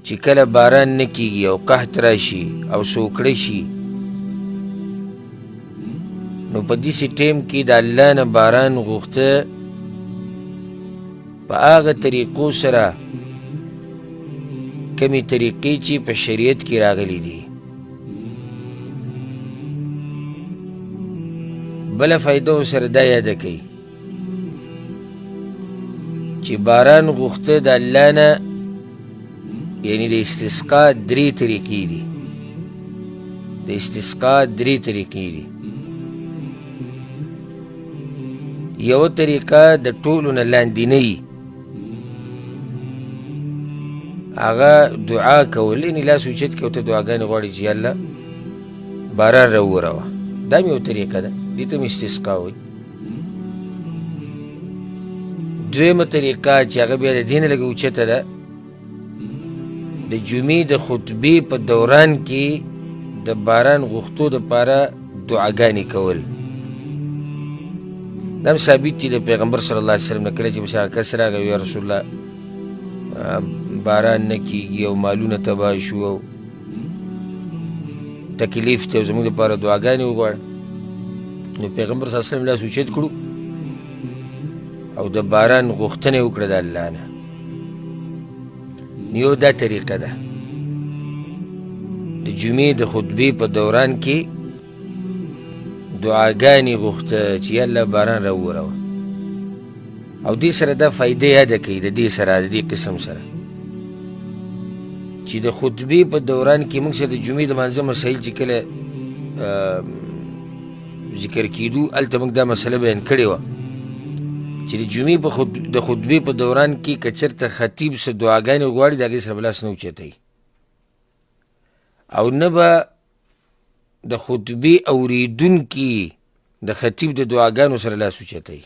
چې کله باران نه کیږي او قحط راشي او سوکړه شي، نو په داسې ټیم کې د الله نه باران غوښته په هغه طریقو سره کمې طریقې چې په شریعت کې راغلي دي. بله فایده ورسره دا یاده کوي چې باران غوښته د الله نه، یعنی د استسقا 3 طریقې دي. د استسقا 3 طریقې دي. یوه طریقه د ټولو نه لاندینۍ، هغه دعا کول، یعنې لاس اوچت کړي او ته دعاګانې غواړي چې یا الله باران راووروه. دا هم یو طریقه ده، دې ته هم استسقا وایي. دویمه طریقه چې هغه بیا د دې نه لږ اوچته ده، د جمعې د خطبې په دوران کې د باران غوښتو دپاره دعاګانې کول. دا هم ثابت دي د پیغمبر صلی الله علیه وسلم نه. کله چې بس هغه کس راغی یا رسول الله باران نه کیږي او مالونه تباه شو او تکلیف دی او زموږ دپاره دعاګانې وغواړه، نو پیغمبر صلی الله علیه وسلم لاس اوچت کړو او د باران غوښتنه یې وکړه د الله نه. یو دا طریقه ده، د جمعې د خطبې په دوران کې دعاګانې غوښته چې یا الله باران راووروه. او دې سره دا فایده یاده کوي د دې سره، د دې قسم سره چې د خطبې په دوران کې موږ سره د جمعې د لمانځه مسایل چې کله ذکر کېدو، هلته موږ دا مسله بیان کړې وه چې د جمعې د خطبې په دوران کې که چېرته خطیب څه دعاګانې غواړي د هغې سره به لاس نه اوچتوي، او نه به د خطبې اورېدونکي د خطیب د دعاګانو سره لاس اوچتوي،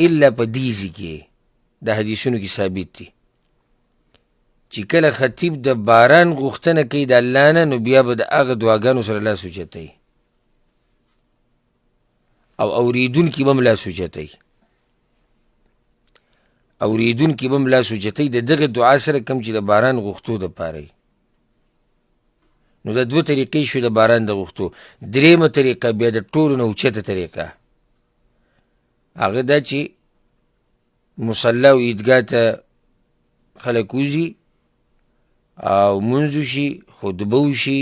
الا په دې ځای کې د حدیثونو کې ثابت دي چې کله خطیب د باران غوښتنه کوي د الله نه، نو بیا به د هغه دعاګانو سره لاس اوچتوي او اورېدونکي به هم لاس اوچتوي. اورېدونکي به هم لاس اوچتوي د دغه دعا سره، کوم چې د باران غوښتو دپاره وي. نو دا 2 طریقې شوې د باران د غوښتو. درېیمه طریقه بیا د ټولو نه اوچته طریقه، هغه دا چې مصله او عیدګاه ته خلک وځي او مونځ وشي، خطبه وشي،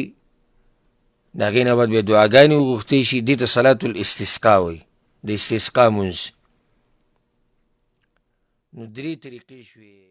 د هغې نه بعد بیا دعاګانې وغوښتی شي. دې ته صلات الاستسقا وایي، د استسقا مونځ. نو 3 طریقې شوې.